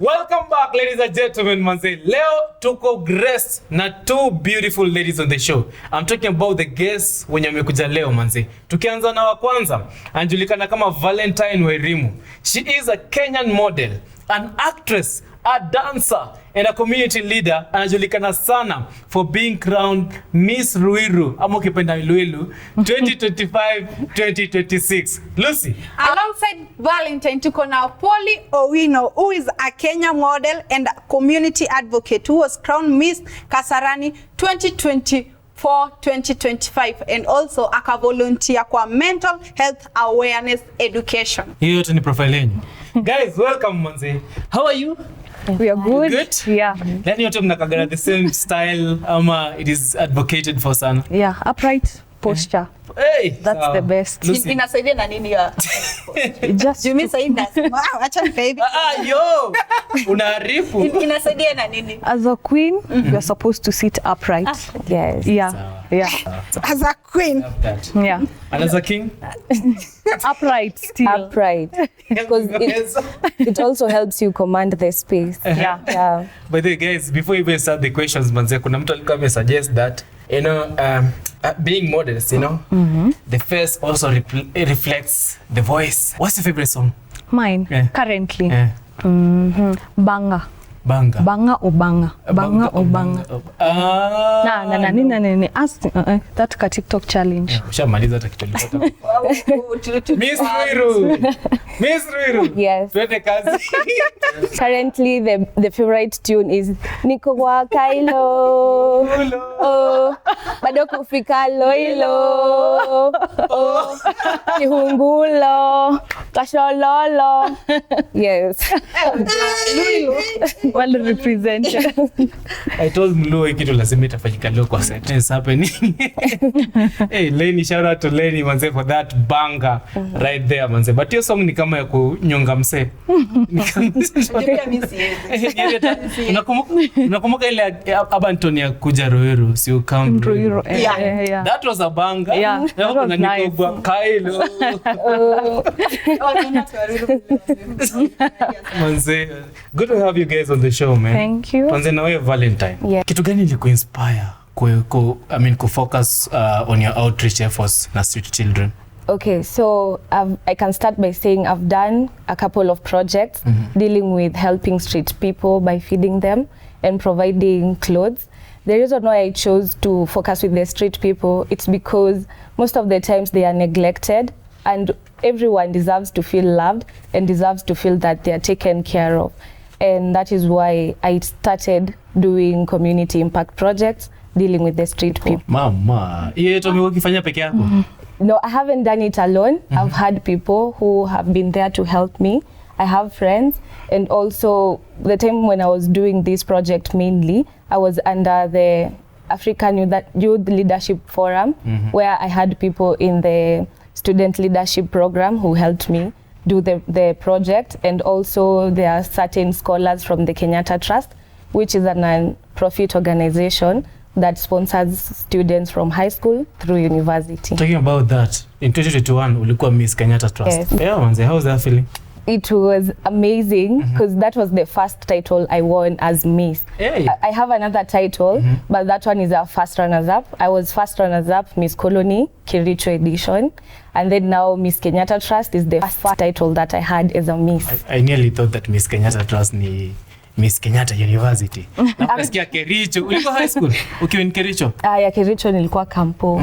Welcome back, ladies and gentlemen, manze. Leo tuko graced na two beautiful ladies on the show. I'm talking about the guests wenye wamekuja leo manze. Tukianza na wa kwanza, anajulikana kama Valentine Wairimu. She is a Kenyan model, an actress, a dancer, and a community leader. Anajulikana sana for being crowned Miss Ruiru, ama ukipenda Luilu, 2025-2026. Lucy. Alongside Valentine, tuko na Owino, who is a Kenyan model and a community advocate who was crowned Miss Kasarani 2024-2025 and also aka volunteer kwa mental health awareness education. Hiyo yote ni profile yenu. Guys, welcome manze. How are you? We are good. Good? Yeah. Then yote mnakagana the same style ama it is advocated for sana? Yeah, upright posture. Hey, that's the best. Inasaidia na nini ya? Just you mean say wow, acha ni baby. Yo. Unaarifu. Inasaidia na nini? As a queen, you are supposed to sit upright. Yes. Yeah. Yeah. As a queen. Yeah. And as a king? Upright still. Upright. Because it also helps you command the space. Yeah. Yeah. By the way, guys, before you even start the questions, manze, kuna mtu alikuwa ame-suggest that, you know, being modest, you know, the face also reflects the voice. What's your favorite song? Mine, Yeah. currently. Yeah. Banga. Banga. Banga o banga. Banga o banga. Na. Ask that ka TikTok challenge. Ushamaliza hata kitu ulipata. Miss Ruiru. Miss Ruiru. Yes. Twende kazi. Currently, the favorite tune is Niko kwa Kailo. Oh, bado kufika Loilo. Oh, Kihungulo. Kashololo. Yes. Well represented. I told Mluo kitu lazima itafanyika leo kwa set. It's happening. Hey, Lenny, shout out to Lenny manze for that banger right there manze. But your song ni kama ya kunyonga mse. Unakumbuka ile Abantoni ya kuja Ruiru, si ukam Ruiru. Yeah. That was a banger. Yeah. That was nice. Kwa Kailo. Manze, good to have you guys on the show, man. Thank you. Manze, na wewe Valentine. Yeah. Kitu gani ilikuinspire kufocus on your outreach efforts na street children? Okay, so I can start by saying I've done a couple of projects dealing with helping street people by feeding them and providing clothes. The reason why I chose to focus with the street people, it's because most of the times they are neglected and everyone deserves to feel loved and deserves to feel that they are taken care of. And that is why I started doing community impact projects dealing with the street people. Mama, hiyo yote umekuwa ukifanya peke yako? No, I haven't done it alone. I've had people who have been there to help me. I have friends, and also the time when I was doing this project mainly, I was under the African Youth Leadership Forum, where I had people in the student leadership program who helped me do the project, and also there are certain scholars from the Kenyatta Trust, which is a non-profit organization that sponsors students from high school through university. Talking about that, in 2021 ulikuwa Miss Kenyatta Trust. Yes. Yeah, manze, how's that feeling? It was amazing because that was the first title I won as Miss. Hey. I have another title, but that one is a first runners-up. I was first runners-up Miss Colony, Kericho edition, and then now Miss Kenyatta Trust is the first title that I had as a Miss. I nearly thought that Miss Kenyatta Trust ni Miss Kenyatta University. Na nasikia Kericho. Ulikuwa high school? Ukiwa in Kericho? Ya Kericho nilikuwa kampo.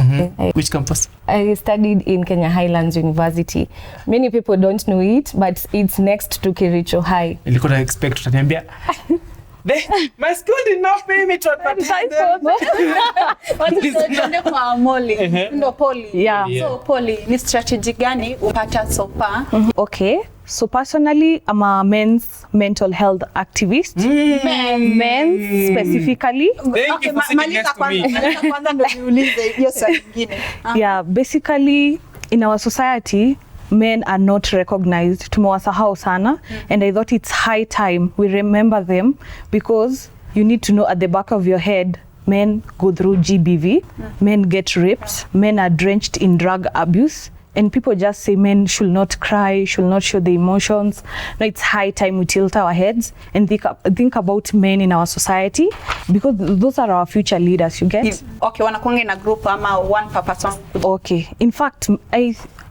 Which campus? I studied in Kenya Highlands University. Many people don't know it, but it's next to Kericho High. Nilikuwa na expect utaniambia my school did not pay me to advertise them. Ndo Poli. Yeah. So Poli, ni strategy gani upata so far? Okay. So personally, I'm a men's mental health activist. Men's specifically. Thank you for sitting next to me. Kwanza ndo niulize hiyo swali nyingine. Yeah, basically in our society, men are not recognized. Tumewasahau sana. And I thought it's high time we remember them, because you need to know at the back of your head, men go through GBV, men get raped, men are drenched in drug abuse, and people just say men should not cry, should not show the emotions. No, it's high time we tilt our heads and think about men in our society, because those are our future leaders, you get? Okay, wanakuanga in a group ama one per person? Okay, in fact,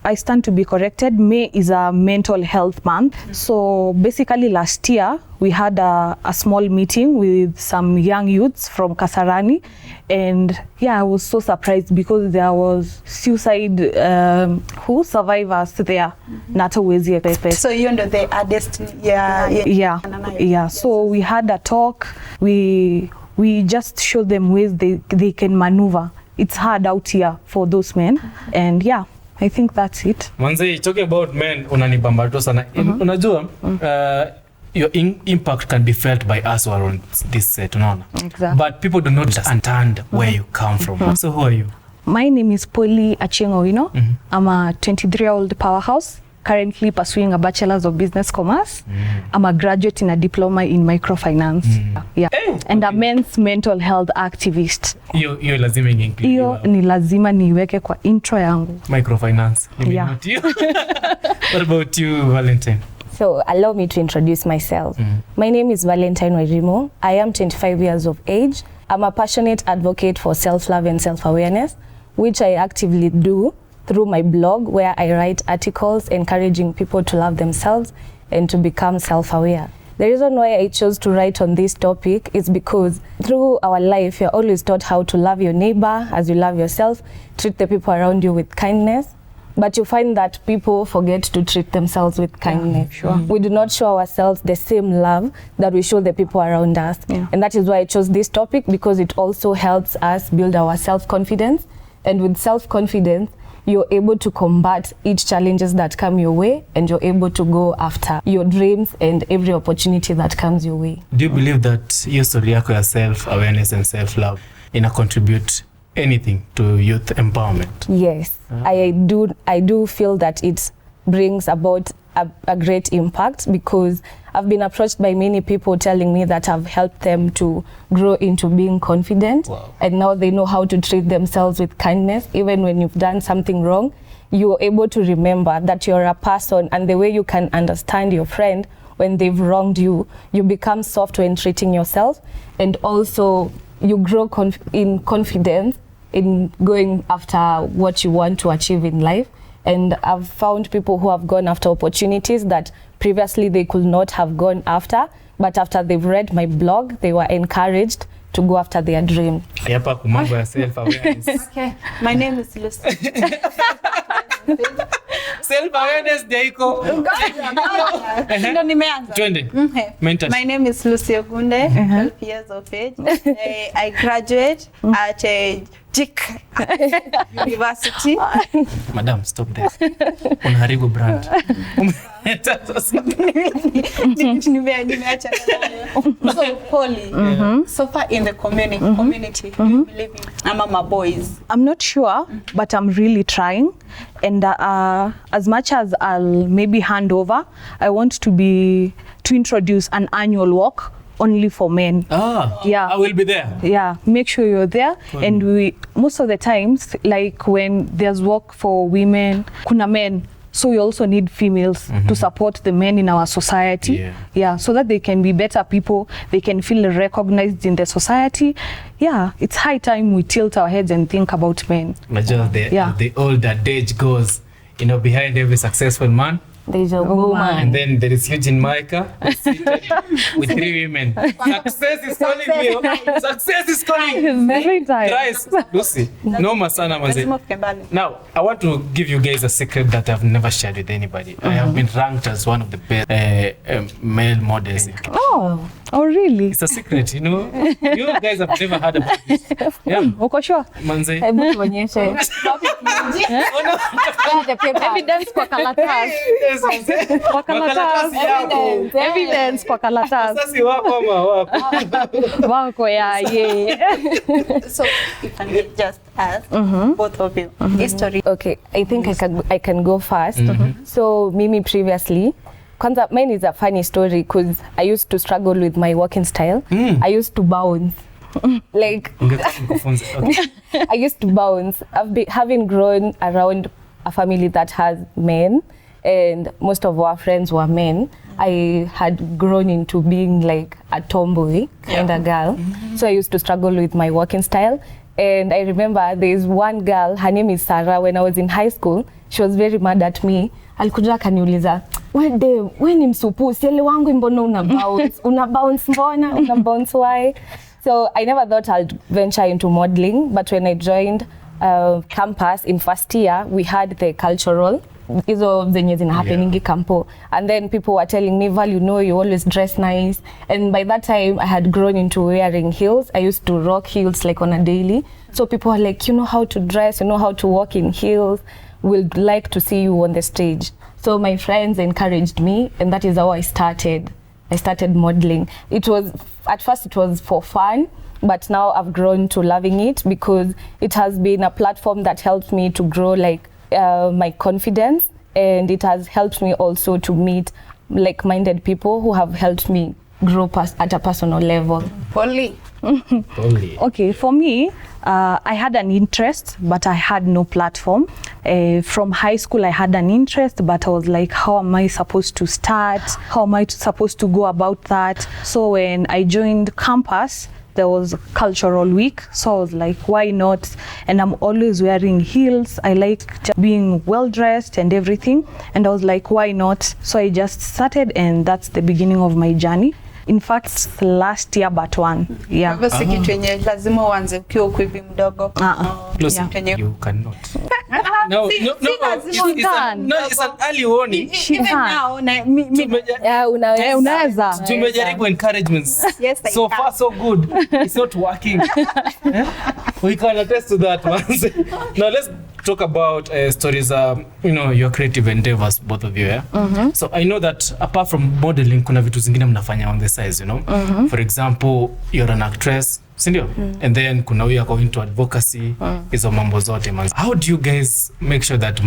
I stand to be corrected. May is a mental health month. So basically last year we had a small meeting with some young youths from Kasarani, and yeah, I was so surprised because there was suicide survivors there. Not always expect. So you know they are destined. Yeah. So we had a talk. We just showed them ways they can maneuver. It's hard out here for those men, and yeah, I think that's it. Manze, talking about men, unanibamba tu sana. Unajua, your impact can be felt by us who are on this set, unaona? Exactly. But people do not understand where you come from. So who are you? My name is Owino. I'm a 23-year-old powerhouse, currently pursuing a bachelor's of business commerce. I'm a graduate in a diploma in microfinance. Yeah. Hey, and a men's mental health activist. Hiyo lazima include. Hiyo ni lazima niweke kwa intro yangu. Microfinance. Yeah. Not you. What about you, Valentine? So allow me to introduce myself. My name is Valentine Wairimu. I am 25 years of age. I'm a passionate advocate for self-love and self-awareness, which I actively do through my blog, where I write articles encouraging people to love themselves and to become self-aware. The reason why I chose to write on this topic is because through our life, you're always taught how to love your neighbor as you love yourself, treat the people around you with kindness. But you find that people forget to treat themselves with kindness. Sure. We do not show ourselves the same love that we show the people around us. And that is why I chose this topic, because it also helps us build our self-confidence. And with self-confidence, you're able to combat each challenges that come your way, and you're able to go after your dreams and every opportunity that comes your way. Do you believe that your story yako ya self-awareness and self-love contribute anything to youth empowerment? Yes, I do feel that it brings about a great impact, because I've been approached by many people telling me that I've helped them to grow into being confident. Wow. And now they know how to treat themselves with kindness. Even when you've done something wrong, you're able to remember that you're a person, and the way you can understand your friend when they've wronged you, you become soft when treating yourself, and also you grow in confidence in going after what you want to achieve in life. And I've found people who have gone after opportunities that previously they could not have gone after, but after they've read my blog, they were encouraged to go after their dream. Hapa kumambo ya self-awareness. Okay, my name is Lucy. Self-awareness daiko. Ndo nimeanza. Twende. Mentor. My name is Lucy Ogunde, 12 years of age. I graduate at JIC University. Madam, stop there. Unaharibu brand. So Polly, so far in the community, do you believe in Mama boys? I'm not sure, but I'm really trying. And as much as I'll maybe hand over, I want to introduce an annual walk only for men. Yeah, I will be there. Yeah, make sure you're there. And we most of the times, like when there's work for women, kuna men, so we also need females to support the men in our society. Yeah, so that they can be better people, they can feel recognized in the society. Yeah, it's high time we tilt our heads and think about men. The older adage goes, behind every successful man, There's a woman. and then there is Eugine, Micah, seated with 3 women. Success is calling me. Success is calling. Every time. Thrice. Lucy, Ngomma sana manze. Now, I want to give you guys a secret that I've never shared with anybody. I have been ranked as one of the best male models. Oh, really? It's a secret, You guys have never heard about this. Yeah. Uko sure? Manze. Hebu tuonyeshe. Evidence kwa karatasi. Kwa karatasi yako. Evidence kwa karatasi. Sasa wako ama wako? Wako ya ye. So if I may just ask both of you history. Okay, I think I can go first. So mimi previously, kwanza mine is a funny story because I used to struggle with my walking style. I used to bounce. Like Okay. I used to bounce. Having grown around a family that has men, and most of our friends were men. I had grown into being like a tomboy kind of girl. So I used to struggle with my walking style. And I remember there's one girl, her name is Sarah. When I was in high school, she was very mad at me. Alikuja akaniuliza, we ni msupu, siele wangu mbona una bounce why? So I never thought I'd venture into modeling, but when I joined campus in first year, we had the cultural, hizo zenye zina happeningi campo, and then people were telling me, Val, you know, you always dress nice. And by that time I had grown into wearing heels. I used to rock heels like on a daily, so people were like, you know how to dress, you know how to walk in heels, we'll like to see you on the stage. So my friends encouraged me, and that is how I started modeling. It was, at first it was for fun, but now I've grown to loving it because it has been a platform that helped me to grow like my confidence, and it has helped me also to meet like-minded people who have helped me grow at a personal level. Polly. Okay, for me, I had an interest, but I had no platform. From high school, I had an interest, but I was like, how am I supposed to start? How am I supposed to go about that? So when I joined campus, there was a cultural week, so I was like, why not? And I'm always wearing heels. I like just being well dressed and everything, and I was like, why not? So I just started, and that's the beginning of my journey. In fact, last year but one. Yeah. Basi kitu yenye lazima uanze ukiwa hivi mdogo. You cannot. No, it's an early warning. Even now, unaweza. Tumejaribu encouragements. Yes, so far so good. It's not working. We can attest to that, man. Now let's talk about stories, your creative endeavors, both of you. Yeah? So I know that apart from modeling, kuna vitu zingine mnafanya on the side, you know. For example, you're an actress, sindio? And then kuna uya go into advocacy, hizo mambo zote, man. How do you guys make sure that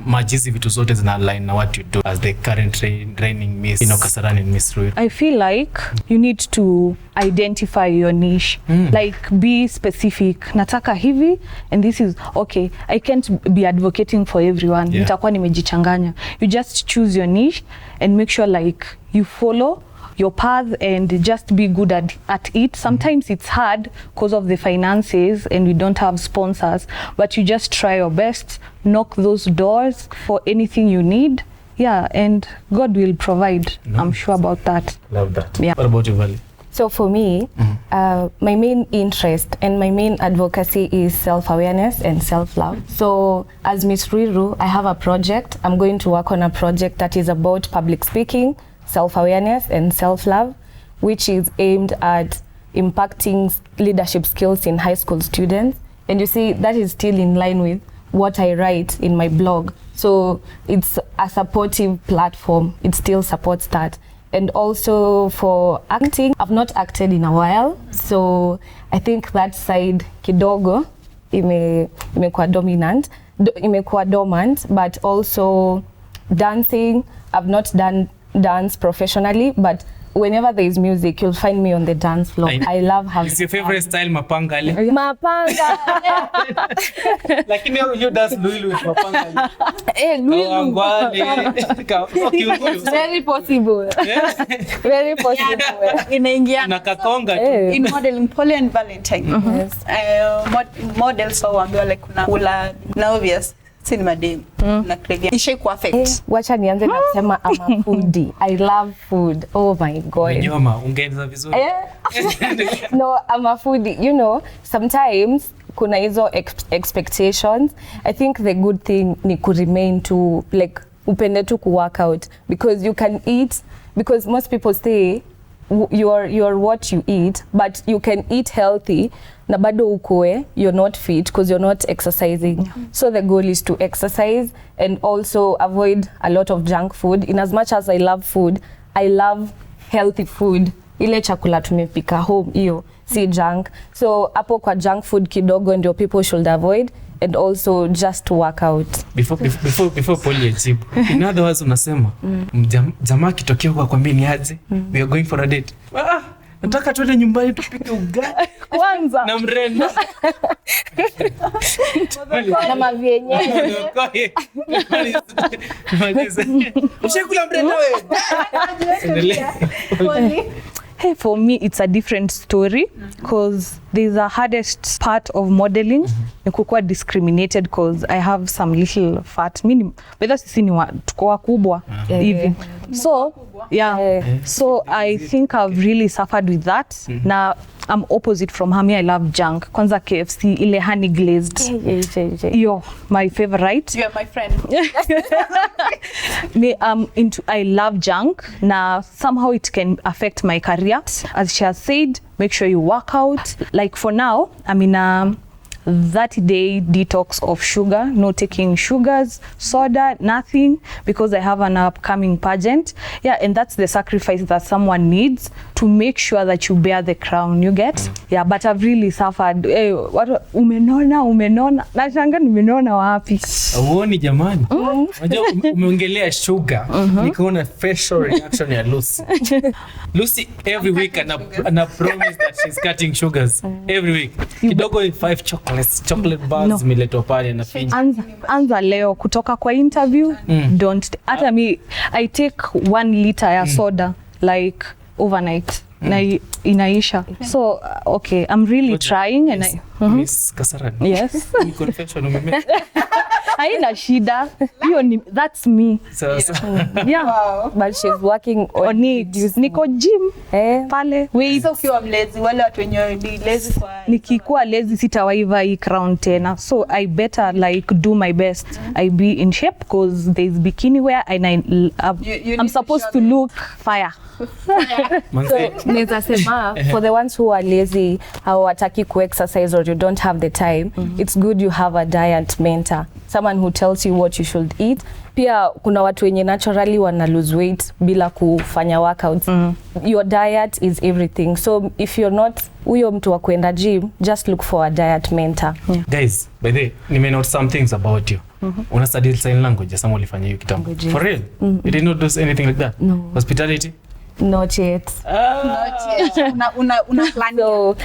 majizi vitu zote zina align na what you do as the current reigning Miss Kasarani and Miss Ruiru? I feel like you need to identify your niche. Like be specific. Nataka hivi, and this is okay. I can't be advocating for everyone. Nitakuwa nimejichanganya. You just choose your niche and make sure like you follow your path and just be good at it. Sometimes it's hard because of the finances and we don't have sponsors, but you just try your best, knock those doors for anything you need. Yeah, and God will provide. I'm sure about that. Love that. Yeah. What about you, Vali? So for me, my main interest and my main advocacy is self-awareness and self-love. So as Miss Ruiru, I have a project. I'm going to work on a project that is about public speaking, self-awareness and self-love, which is aimed at impacting leadership skills in high school students. And you see, that is still in line with what I write in my blog. So it's a supportive platform. It still supports that. And also for acting, I've not acted in a while. So I think that side kidogo imekuwa dormant, but also dancing, I've not done dance professionally, but whenever there is music, you'll find me on the dance floor. I love having It's your favorite style, mapanga ale? Mapanga. Like you dance Luilu with mapanga ale? Luilu. Very possible. Very possible. Inaingia na kakonga in modeling, Polly and Valentine. Models so wambiwa like kuna ula na obvious cinema day na craving ishe ku affect. Wacha nianze na kusema I'm a foodie. I love food. Oh my god. Ngomma ungeza vizuri. No, I'm a foodie. You know, sometimes kuna hizo expectations. I think the good thing ni ku remain to like upende tu ku work out, because you can eat, because most people say you're what you eat, but you can eat healthy na bado ukue you're not fit because you're not exercising. So the goal is to exercise and also avoid a lot of junk food. In as much as I love food, I love healthy food. Ile chakula tumepika home hiyo si junk. So hapo kwa junk food kidogo ndio people should avoid, and also just to work out. Before Polly ajibu, in other words unasema jamaa kitokea kwa kwambia ni aje, we are going for a date. Nataka tuende nyumbani tupike ugali kwanza. Na mrenda. Na mavyenye. Ushakula mrenda wewe? Hey, for me, it's a different story because there's a hardest part of modeling. Ni kukuwa discriminated because I have some little fat. But sisi ni tuko wakubwa hivi. So, yeah. So I think I've really suffered with that. Now, I'm opposite from her. I love junk. Kwanza KFC, ile honey glazed. Yo, my favorite. You are my friend. I love junk. Now, somehow it can affect my career. As she has said, make sure you work out. Like for now, I'm in a 30-day detox of sugar, no taking sugars, soda, nothing, because I have an upcoming pageant. Yeah, and that's the sacrifice that someone needs to make sure that you bear the crown, you get? Yeah, but I've really suffered. Hey, umenona. Nashanga nimenona wapi? Uoni jamani. Unajua umeongelea sugar. Nikaona facial reaction ya Lucy. Lucy every week ana promise that she's cutting sugars every week. Kidogo 5 chocolate bars zimeletwa pale na pinch. Anza leo kutoka kwa interview. Don't hata me I take 1 liter ya soda like overnight. Na inaisha. So okay, I'm really trying and Miss Kasarani. Yes. Ni confession umeme. Haina shida. Hiyo ni that's me. So. Yeah. Wow. But she's working on it. Niko gym pale. Wait. So ukiwa mlezi, wale watu wenye ni lazy kwa Nikikuwa lazy sitawaiva hii crown tena. So I better like do my best. I be in shape because there's bikini wear and I'm supposed to look fire. So neza sema for the ones who are lazy, hawataki ku exercise or you don't have the time, it's good you have a diet mentor, someone who tells you what you should eat. Pia kuna watu wenye naturally wana lose weight bila kufanya workouts. Your diet is everything. So if you're not huyo mtu wa kwenda gym, just look for a diet mentor. Guys, by the way, nime note some things about you. Una study sign language, sama ulifanya hiyo kitambo. For real? You did not do anything like that? No. Hospitality? Not yet. una plan. So,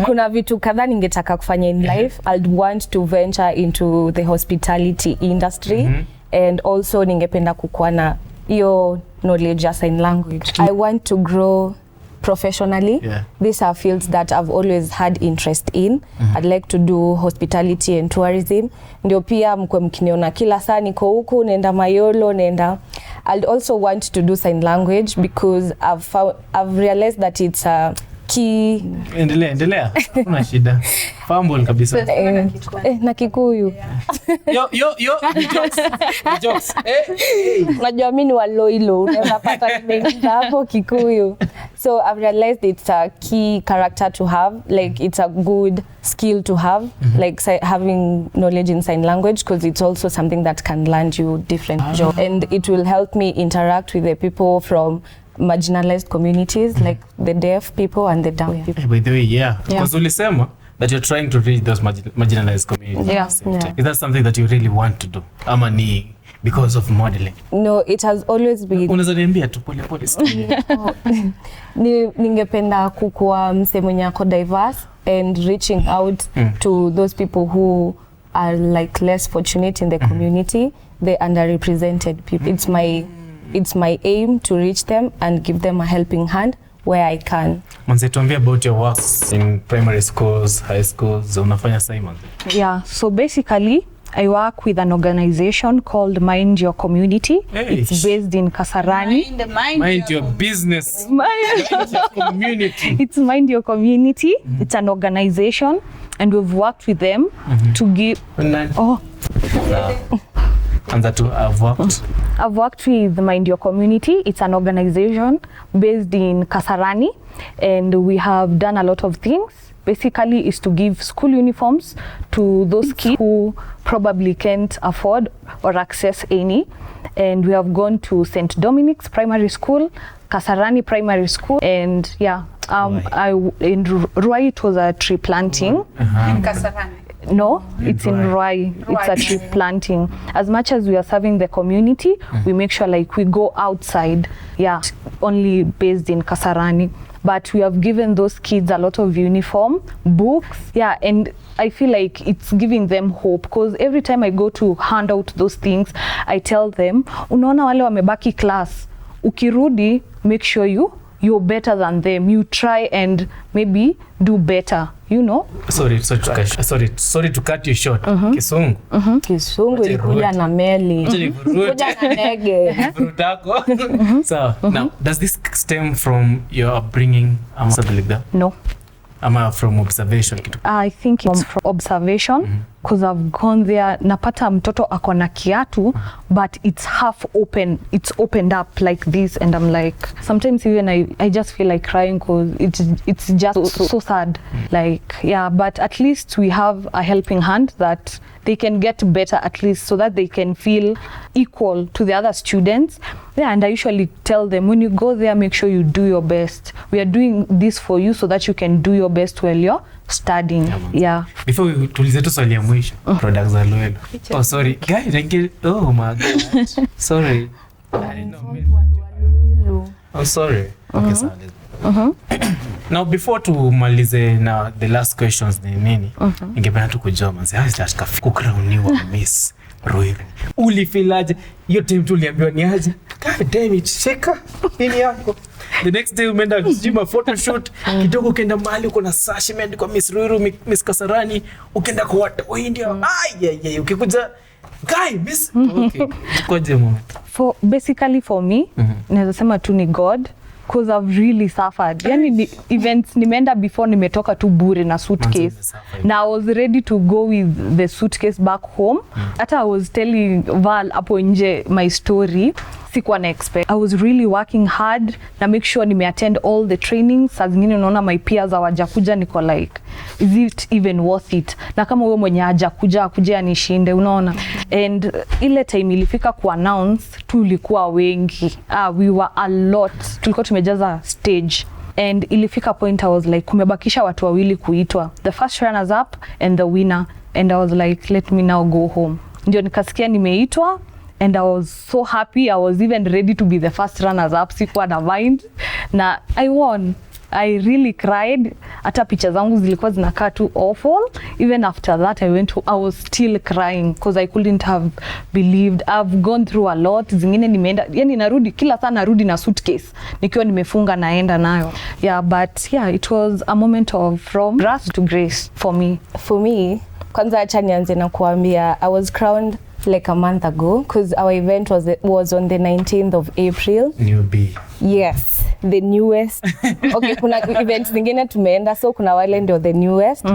kuna vitu kadhaa ningetaka kufanya in life. I'd want to venture into the hospitality industry. And also ningependa kukuwa na hiyo knowledge ya sign language. I want to grow professionally. These are fields that I've always had interest in. I'd like to do hospitality and tourism. Ndio pia mkwe mkiniona kila saa niko huku nenda Mayolo nenda. I'd also want to do sign language because I've realized that it's a key. Endelea. Kuna shida. Fumble kabisa. Na Kikuyu. Jokes. Unajua mimi ni wa Loilo, unaweza pata nimeingia hapo Kikuyu. So I've realized it's a key character to have, like it's a good skill to have, like having knowledge in sign language, because it's also something that can land you different jobs, and it will help me interact with the people from marginalized communities, like the deaf people and the dumb people. By the way, because ulisema that you're trying to reach those marginalized communities. Is that something that you really want to do? Ama ni because of modeling? No, it has always been. Unaweza niambia tu pole pole. Ningependa kukuwa mse mwenye ako diverse and reaching out to those people who are like less fortunate in the community, the underrepresented people. It's my aim to reach them and give them a helping hand where I can. Manze, tuambie about your work in primary schools, high schools, unafanya Simon. Yeah, so basically I work with an organization called Mind Your Community. It's based in Kasarani. Mind your business. Mind your community. It's Mind Your Community. It's an organization and we've worked with them to give... I've worked with Mind Your Community. It's an organization based in Kasarani and we have done a lot of things. Basically is to give school uniforms to those kids who probably can't afford or access any. And we have gone to St. Dominic's Primary School, Kasarani Primary School, and in Ruai it was a tree planting. In Kasarani. No, it's in Ruai. It's a tree planting. As much as we are serving the community, we make sure like we go outside. Yeah, only based in Kasarani. but we have given those kids a lot of uniform, books, yeah, and I feel like it's giving them hope because every time I go to hand out those things, I tell them, unaona wale wamebaki class, ukirudi, make sure you're better than them. You try and maybe do better, you know. Sorry to cut you short. Kisungu. Kisungu ilikuja na meli. Kuja na ndege. Brutako. So, now, does this stem from your upbringing, something like that? No. From observation? I think it's from observation because I've gone there. Napata mtoto ako na kiatu, but it's half open. It's opened up like this, and I'm like, sometimes even I just feel like crying because it's just so sad. Like, yeah, but at least we have a helping hand that they can get better at least so that they can feel equal to the other students. Yeah, and I usually tell them, when you go there, make sure you do your best. We are doing this for you so that you can do your best while you're studying. Yeah. Before we tulize tu swali ya mwisho, products za Owino. Oh, sorry. Guys, oh my God. Sorry. I didn't know. Oh, sorry. Okay, sorry. Now, before tumalize na the last questions ni nini, ningependa tu kujua manzi, hawezi kukrauniwa Miss Ruiru. Ulifilaje? Hiyo time tuliambiwa ni aje? God damn it, sheka nini yako? The next day umeenda kujima photo shoot, kidogo ukaenda mahali uko na sashi imeandikwa Miss Ruiru, Miss Kasarani, ukaenda kwa watu wa India. Ai, ukikuja guy, Miss. Okay. Koje moment? Basically for me, naweza sema tu ni God. Because I've really suffered. Yani events nimeenda before nimetoka tu bure na suitcase. Now I was ready to go with the suitcase back home. Hata I was telling Val hapo nje my story. Sikuwa na expect. I was really working hard na make sure nime-attend all the trainings. Saa zingine unaona my peers hawajakuja, niko like, is it even worth it? Na kama wewe mwenye hajakuja akuja anishinde, unaona. And ile time ilifika ku announce, tulikuwa wengi. We were a lot. Tulikuwa tumejaza stage. And ilifika point I was like, kumebakisha watu wawili kuitwa. The first runners up and the winner. And I was like, let me now go home. Ndio nikasikia nimeitwa. And I was so happy. I was even ready to be the first runners up. Sikuwa na mind. Na I won. I really cried. Hata picha zangu zilikuwa zinakaa too awful. Even after that I was still crying because I couldn't have believed. I've gone through a lot. Zingine nimeenda, yani narudi kila saa narudi na suitcase nikiwa nimefunga naenda nayo. Yeah, but yeah, it was a moment of from grace to grace for me. For me, kwanza acha nianze na kuambia I was crowned like a month ago because our event was on the 19th of April. Newbie. Yes, the newest. Okay, kuna events zingine tumeenda, so kuna wale ndio the newest.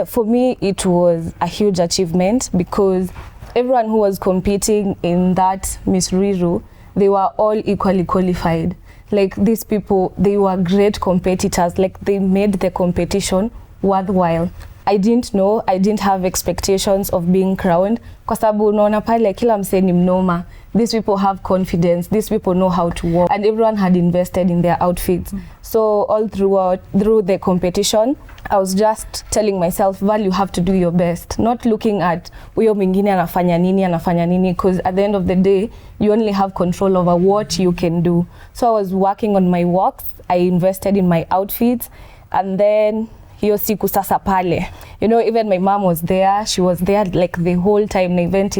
For me, it was a huge achievement because everyone who was competing in that Miss Ruiru, they were all equally qualified. Like these people, they were great competitors. Like they made the competition worthwhile. I didn't know, I didn't have expectations of being crowned kwa sababu unaona pale kila msee ni mnoma. These people have confidence, these people know how to walk, and everyone had invested in their outfits. So all through the competition, I was just telling myself, Val, you have to do your best, not looking at huyo mwingine anafanya nini, because at the end of the day, you only have control over what you can do. So I was working on my walks, I invested in my outfits, and then hiyo siku sasa pale, you know, even my mom was there. She was there like the whole time. Na event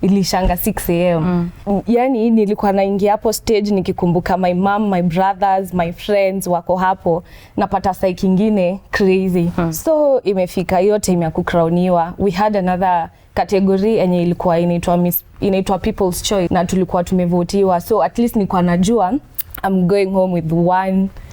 ilishanga 6 a.m. Yani nilikuwa naingia hapo stage nikikumbuka my mom, my brothers, my friends wako hapo, napata saa kingine crazy. So imefika hiyo time ya kucrowniwa. We had another category enye ilikuwa inaitwa People's Choice na tulikuwa tumevotiwa. So at least nilikuwa najua I'm going home with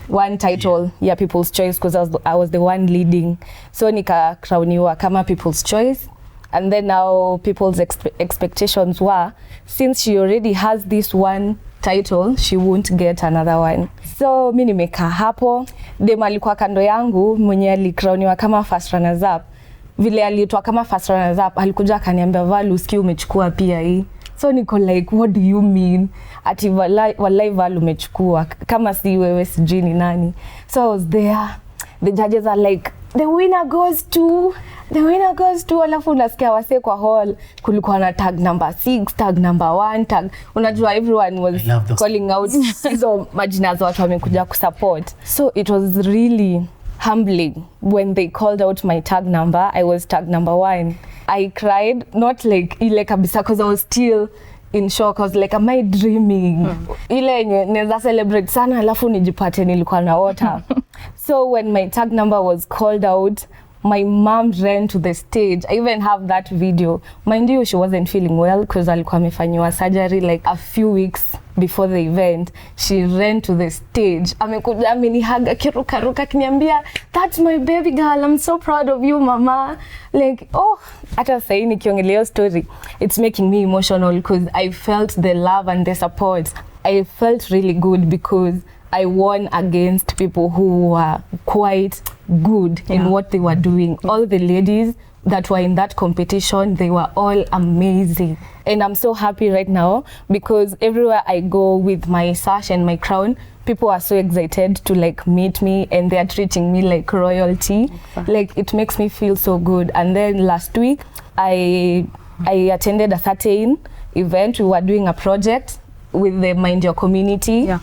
one title, yeah, People's Choice, because I was the one leading. So nika crowniwa kama People's Choice. And then now people's expectations were, since she already has this one title, she won't get another one. So mi nimekaa hapo, dem alikuwa kando yangu mwenye alicrowniwa kama first runners up. Vile aliitwa kama first runners up, alikuja akaniambia, Val, usikie umechukua pia hii. So niko like, what do you mean? Ati walai Val umechukua, kama si wewe sijui ni nani. So I was there. The judges are like, the winner goes to alafu unasikia wase kwa hall kulikuwa na tag number 6, tag number 1, tag unajua everyone was calling out hizo majina za watu wamekuja kusupport. So it was really humbling when they called out my tag number. I was tag number 1. I cried, not like ile kabisa because I was still in shock. I was like, am I dreaming? Ile yenye neza celebrate sana alafu nijipate nilikuwa na water. So when my tag number was called out, my mom ran to the stage. I even have that video. Mind you, she wasn't feeling well because alikuwa amefanyiwa surgery like a few weeks before the event. She ran to the stage. Amekuja amenihaga kiruka kiniambia, that's my baby girl. I'm so proud of you, mama. Like, oh, hata sasa nikiongelea story, it's making me emotional because I felt the love and the support. I felt really good because I won against people who were quite good in what they were doing. All the ladies that were in that competition, they were all amazing. And I'm so happy right now because everywhere I go with my sash and my crown, people are so excited to like meet me and they are treating me like royalty. Like it makes me feel so good. And then last week, I attended a certain event. We were doing a project with the Mind Your Community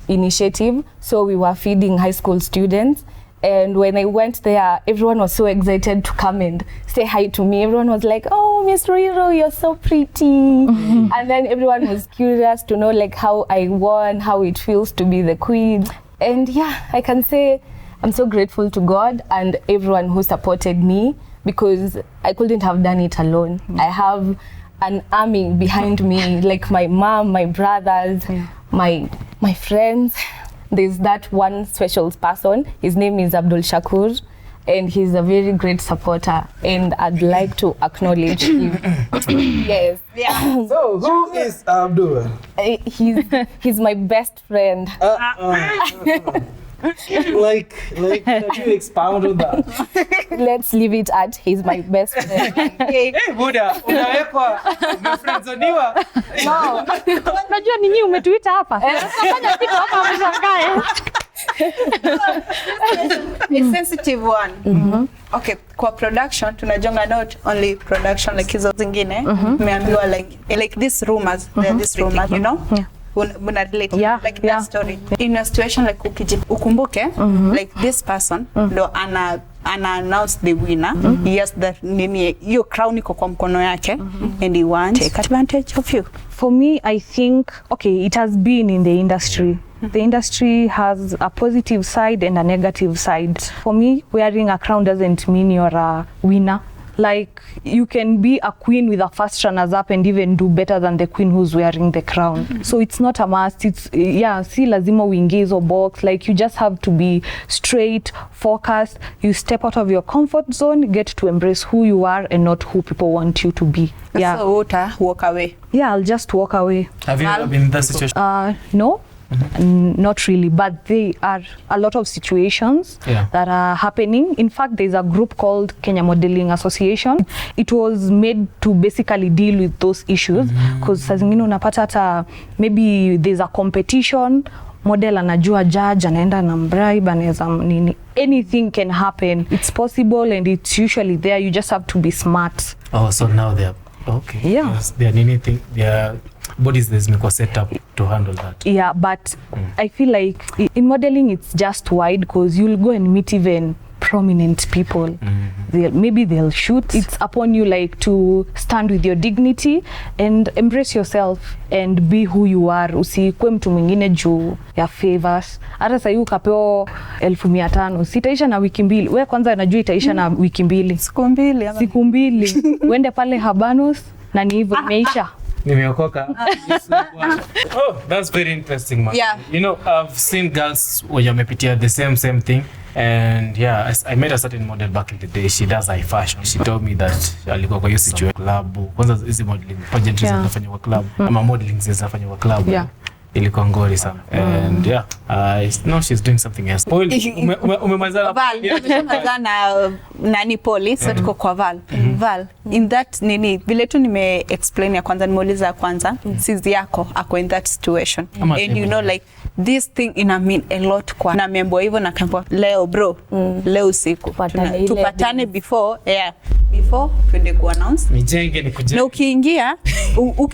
initiative. So we were feeding high school students. And when I went there, everyone was so excited to come and say hi to me. Everyone was like, oh, Miss Ruiru, you're so pretty. And then everyone was curious to know like how I won, how it feels to be the queen. And yeah, I can say I'm so grateful to God and everyone who supported me because I couldn't have done it alone. I have an army behind me, like my mom, my brothers, my friends. There's that one special person. His name is Abdul Shakur, and he's a very great supporter. And I'd like to acknowledge him. Yes. Yeah. So who is Abdul? He's my best friend. Like, can you expound on that? Let's leave it at he's my best friend. Hey, Buddha, unawekwa umefriendzoniwa. Wow. Unajua nini umetuita hapa? Unafanya kitu hapa mshangae. A sensitive one. Okay, kwa production tunajonga not only production like hizo zingine. Tumeambiwa like these rumors, this rumor, you know? Yeah. Relate like that story in a situation like ukumbuke like this person ndo ana announce the winner. Yes, that nini hiyo crown iko kwa mkono yake and he wants take advantage of you. For me, I think okay, it has been in the industry. The industry has a positive side and a negative side. For me, wearing a crown doesn't mean you're a winner. Like you can be a queen with a first runners up and even do better than the queen who's wearing the crown. So it's not a must. It's si lazima uingie hizo box. Like you just have to be straight, focused. You step out of your comfort zone, get to embrace who you are and not who people want you to be. Yeah. So walk away. Yeah, I'll just walk away. Have you ever been in that situation? No. Not really, but there are a lot of situations that are happening. In fact, there's a group called Kenya Modeling Association. It was made to basically deal with those issues because saa zingine unapata hata maybe there's a competition, model anajua judge anaenda na bribe anaweza nini, anything can happen. It's possible and it's usually there. You just have to be smart. Oh, so now they're okay. Yeah. Yes, they are anything. They are bodies that's set up to handle that. Yeah, but I feel like in modeling it's just wide because you'll go and meet even prominent people. Maybe they'll shoot. It's upon you like to stand with your dignity and embrace yourself and be who you are. Usikwe mtu mwingine juu ya favors. Hata sasa ukapewa 1500 sitaisha na wiki mbili. Wewe kwanza unajua itaisha na wiki mbili. Siku mbili. Uende pale Habanos na ni hivyo imeisha. Nimeokoka. Oh, that's very interesting, man. Yeah. You know, I've seen girls who wamepitia the same thing. And yeah, I met a certain model back in the day. She does high fashion. She told me that alikuwa kwa hiyo situation club. Kwanza hizi modeling pageantries zinafanywa kwa club. Ama modeling zinafanywa kwa club. Yeah. Ilikuwa ngori sana. And yeah, now she's doing something else. Umemaliza na nani poli, so tuko kwa Val. Val, in that nini, vile tu nime-explain ya kwanza, nimeuliza ya kwanza, sisi yako ako in that situation. And you know like, this thing ina mean a lot kwa na membo hivyo na kambo leo bro leo usiku tupatane before twende ku announce mijenge ni kujenge. Na ukiingia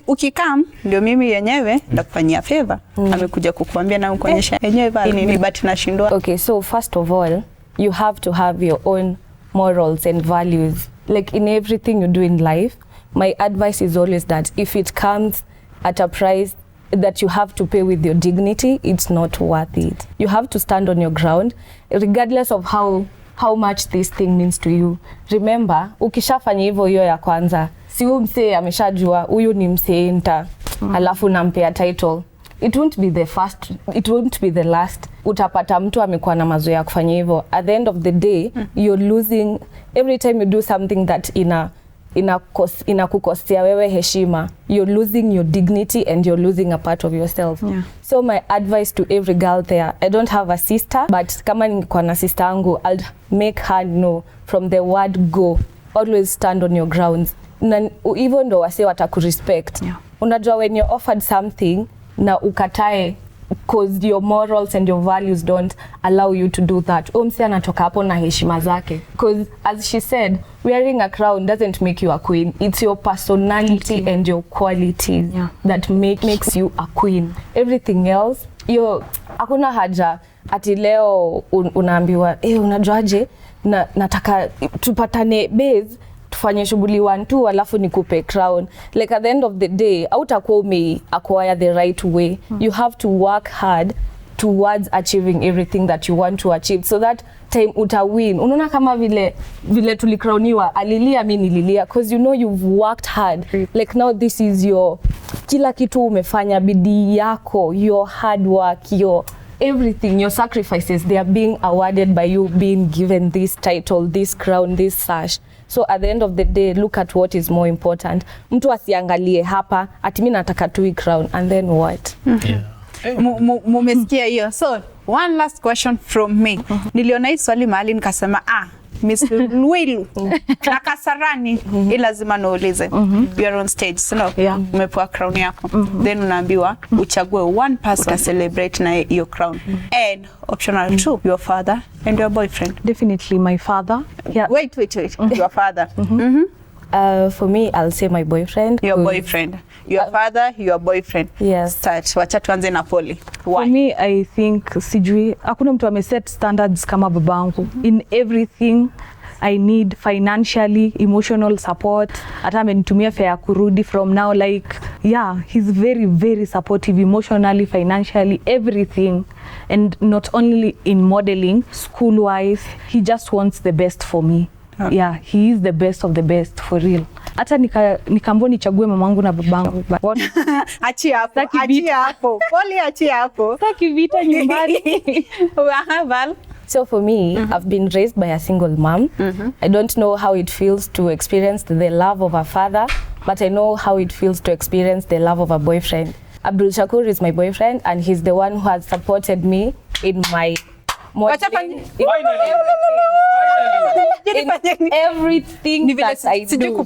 ukikam ndio mimi yenyewe ndakufanyia favor amekuja kukuambia na kuonyesha yenyewe nini but nashindwa. Okay, so first of all you have to have your own morals and values, like in everything you do in life. My advice is always that if it comes at a price that you have to pay with your dignity, it's not worth it. You have to stand on your ground regardless of how much this thing means to you. Remember, ukishafanya hivyo hiyo ya kwanza, si huyu msee ameshajua huyu ni msee nta alafu nampea title. It won't be the first, it won't be the last. Utapata mtu amekuwa na mazoea ya kufanya hivyo. At the end of the day, you're losing every time you do something that inakukosea wewe heshima. You're losing your dignity and you're losing a part of yourself. Yeah. So my advice to every girl there, I don't have a sister, but kama ningekuwa na sister yangu, I'll make her know from the word go, always stand on your grounds. Na even though wase watakurespect. Yeah. Unajua when you're offered something na ukatae because your morals and your values don't allow you to do that. Msi anatoka hapo na heshima zake. Because as she said, wearing a crown doesn't make you a queen. It's your personality and your qualities that makes you a queen. Everything else, hakuna haja ati leo unaambiwa, unajuaje nataka tupatane base tufanye shughuli 1-2 alafu nikupe crown. Like at the end of the day, hautakuwa acquire the right way. You have to work hard towards achieving everything that you want to achieve so that time utawin. Unaona kama vile tulikrowniwa, alilia mimi nililia because you know you've worked hard. Like now this is your kila kitu umefanya, bidii yako, your hard work, your everything, your sacrifices, they are being awarded by you being given this title, this crown, this sash. So at the end of the day, look at what is more important. Mtu asiangalie hapa ati mimi nataka tu crown and then what? Mumesikia hiyo. So one last question from me. Niliona hii swali mahali nikasema Miss Ruiru na Kasarani lazima naulize. You are on stage, so umepewa crown yako. Then unaambiwa uchague one person to celebrate na your crown. And optional 2, your father and your boyfriend. Definitely my father. Yeah. Wait. Your father. For me, I'll say my boyfriend. Your boyfriend. Your father, your boyfriend. Yes. Start. Wacha tuanze na Poli. Why? For me, I think sijui hakuna mtu ameset standards kama babangu. In everything I need, financially, emotional support. Hata amenitumia fare ya kurudi from now, like he's very very supportive emotionally, financially, everything. And not only in modeling, school wise, he just wants the best for me. Yeah, he is the best of the best for real. Hata nikambo nichague mamangu na babangu. Achia hapo. Poli achia hapo. Saki vita nyumbani. Val. So for me, I've been raised by a single mom. I don't know how it feels to experience the love of a father, but I know how it feels to experience the love of a boyfriend. Abdul Shakur is my boyfriend and he's the one who has supported me in my modeling. Everything that I do.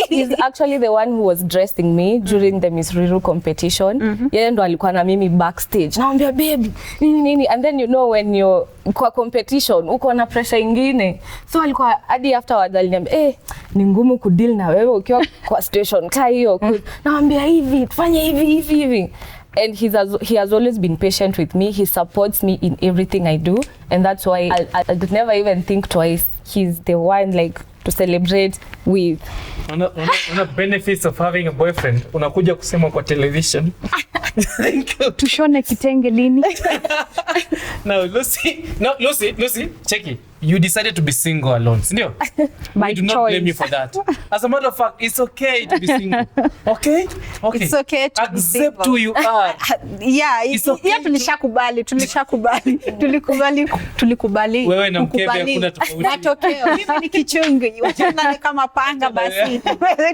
He's actually the one who was dressing me during the Miss Ruiru competition. Yeye ndo alikuwa na mimi backstage. Naambia baby, nini. And then you know when you're kwa competition, uko na pressure ingine. So alikuwa hadi afterwards aliniambia, ni ngumu kudeal na wewe ukiwa kwa station ka hiyo. Naambia hivi, fanya hivi. And he has always been patient with me. He supports me in everything I do. And that's why I'll never even think twice. He's the one like to celebrate with. Una benefits of having a boyfriend. Unakuja kusema kwa television. Tushone kitenge lini? Now Lucy, check it. You decided to be single alone, sindio? By we do not choice. blame you for that. As a matter of fact, it's okay to be single. Okay? It's okay to be single. Accept who you are. It's okay. Tulikubali. Wewe na mkebe hakuna tofauti. Matokeo. Mimi ni kichungi. Wachana kama panga basi.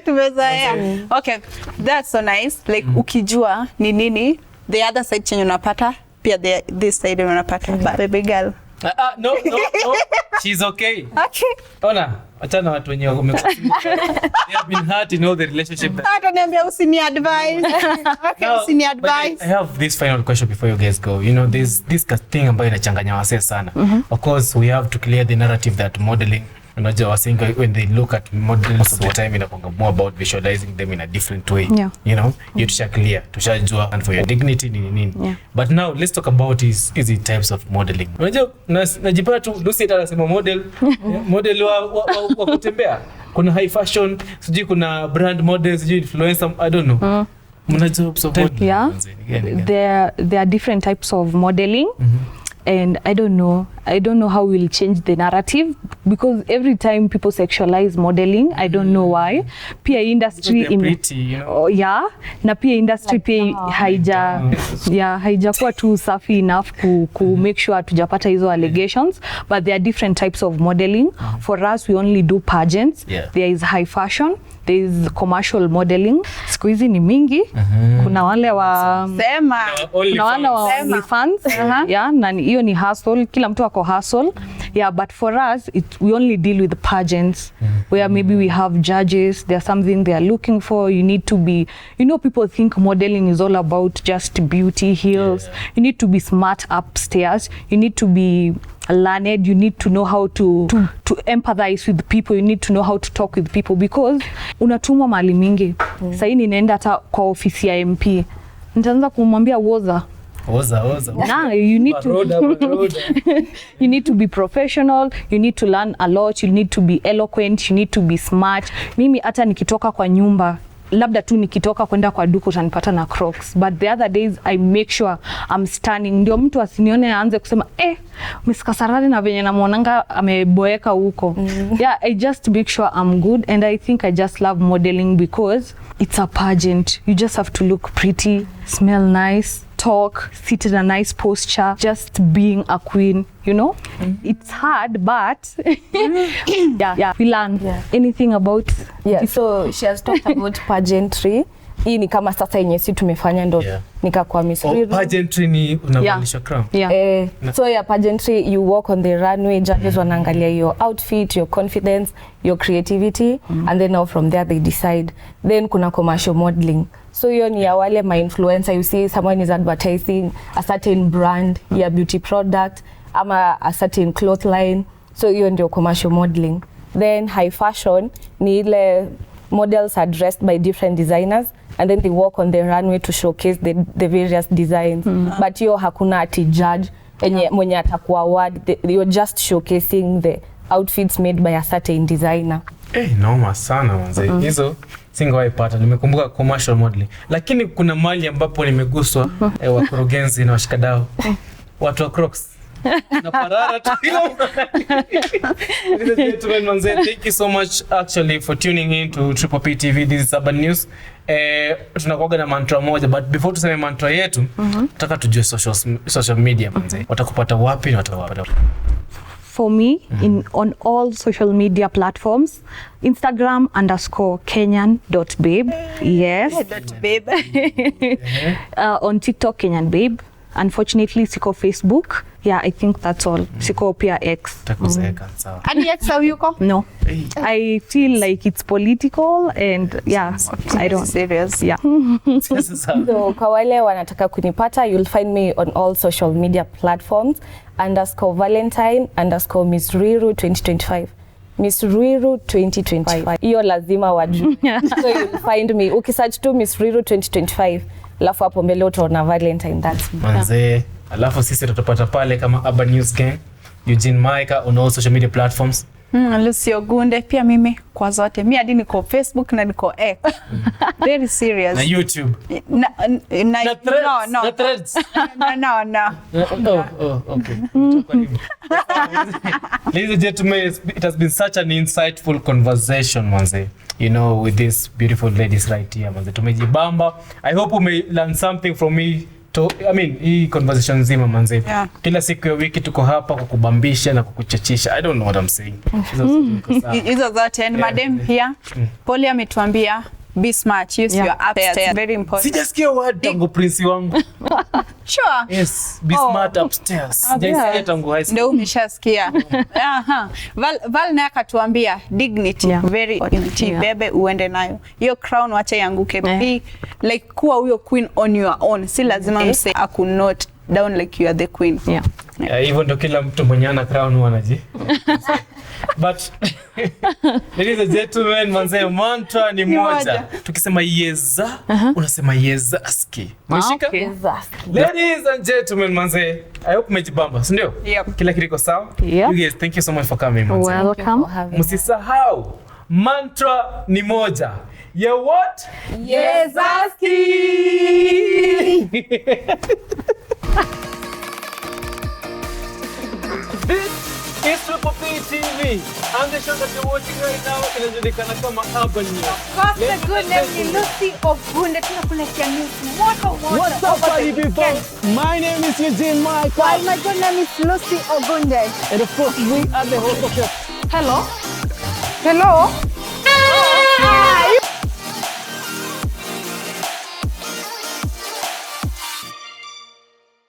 Tumezoea. Okay. That's so nice. Like ukijua ni nini, the other side chenye unapata, pia this side unapata. But baby girl, No. She's okay. Okay. Ona, achana watu wenye wamekuwa. They have been hurt in all the relationship. Hata niambia usini advise. Okay, usini advise. I have this final question before you guys go. You know, there's this thing ambayo inachanganya wasee sana. Of course, we have to clear the narrative that modeling, unajua wasee when they look at models most of the time inakuwa more about visualizing them in a different way. Yeah. You know, you tusha clear, tushajua and for your dignity nini. Yeah. But now let's talk about easy types of modeling. Unajua najipata tu Lucy atasema model wa kutembea. Kuna high fashion, sijui kuna brand models, sijui influencer, I don't know. Mnajua support. Yeah. There are different types of modeling. And I don't know how we'll change the narrative, because every time people sexualize modeling, I don't know why. Pia industry pretty, you know? Yeah, na pia industry pia haijakuwa too safi enough ku make sure hatujapata hizo allegations, but there are different types of modeling. For us, we only do pageants. There is high fashion, there is commercial modeling. Siku hizi ni mingi. Kuna wale wa OnlyFans. Yeah, na hiyo ni hustle. Kila mtu ako hustle. Yeah, but for us, we only deal with the pageants where maybe we have judges. There's something they are looking for. You need to be, people think modeling is all about just beauty, heels. You need to be smart upstairs. You need to be learned. You need to know how to empathize with people. You need to know how to talk with people, because unatumwa mahali mingi. Sasa hii ninaenda hata kwa ofisi ya MP. Nitaanza kumwambia woza. Nah, you need you need to be professional, you need to learn a lot, you need to be eloquent, you need to be smart. Mimi hata nikitoka kwa nyumba, labda tu nikitoka kwenda kwa duka utanipata na Crocs, but the other days I make sure I'm stunning, ndio mtu asinione aanze kusema Miss Kasarani na venye namuonanga ameboeka huko. Yeah, I just make sure I'm good, and I think I just love modeling because it's a pageant. You just have to look pretty, smell nice, talk, sit in a nice posture, just being a queen, It's hard, but we learn anything about so she has talked about pageantry. Hii ni kama sasa yenye si tumefanya ndo nikakuwa Miss Ruiru. Pageantry ni unavalisha crown. So pageantry, you walk on the runway, judges wanaangalia your outfit, your confidence, your creativity, and then now from there they decide. Then kuna commercial modeling. So hiyo ni ya wale ma-influencer, you see someone is advertising a certain brand, beauty product, ama a certain cloth line. So hiyo ndio commercial modeling. Then high fashion ni ile models are dressed by different designers, and then they walk on the runway to showcase the various designs. But hiyo hakuna ati judge mwenye atakuwa award. You're just showcasing the outfits made by a certain designer. Noma sana manze. Hizo singewahi pata. Nimekumbuka commercial modeling. Lakini kuna mali ambapo nimeguswa wakurugenzi na washikadau. Watu wa Crocs. Na parara tu. Ladies and gentlemen, manze, thank you so much actually for tuning in to PPP TV. This is Urban News. Tunakuaga na mantra moja, but before tuseme mantra yetu, nataka tujue social media manze. Watakupata wapi na watakupata for me on all social media platforms, Instagram _Kenyan.babe. Yes. .babe. On TikTok Kenyan babe. Unfortunately, siko Facebook. Yeah, I think that's all. Siko pia X. Ani X au yuko? No. I feel like it's political and I don't. Serious. Yeah. So kwa wale wanataka kunipata, you'll find me on all social media platforms _Valentine _Miss Ruiru 2025. Miss Ruiru 2025. Hiyo lazima wajue. So you'll find me. Ukisearch tu Miss Ruiru 2025. Alafu hapo mbele utaona Valentine, that's me. Manze, alafu sisi tutapata pale kama Urban News Gang, Eugine, Micah on all social media platforms. Lucy Ogunde pia mimi kwa zote. Mimi hadi niko Facebook na niko X. Very serious. Na YouTube. Na Threads. No. Okay. Ladies and gentlemen, it has been such an insightful conversation, manze. With these beautiful ladies right here, manze. Tumejibamba. I hope you may learn something from me. Hii conversation nzima manze. Kila siku ya wiki tuko hapa kukubambisha na kukuchachisha. I don't know what I'm saying. Hizo zote. And madam here, Polly ametuambia be smart, use your upstairs. Very important. Sijasikia word tangu prince wangu. Sure. Yes, be smart upstairs. Sijasikia tangu high school. Ndio umeshasikia. Aha. Val naye akatuambia dignity, very important. Bebe uende nayo. Hiyo crown wacha yanguke. Be like kuwa huyo queen on your own. Si lazima mse akunote down like you are the queen. Hivyo ndo kila mtu mwenye ana crown wanaji. But ladies and gentlemen, manze mantra ni moja. Tukisema yeza, unasema yezaski. Umeshika? Ladies and gentlemen, manze, I hope umejibamba, si ndio? Kila kitu iko sawa? You guys, thank you so much for coming, manze. Welcome. Msisahau mantra ni moja. Ya what? Yezaski. This is PPP TV. And the show that you're watching right now inajulikana kama Urban News. What's the good name ni Lucy Ogunde. Tunakuletea news moto. What's up, party people? My name is Eugine, Micah. Well, my good name is Lucy Ogunde. And of course, we are the host of your... Hello? Hello?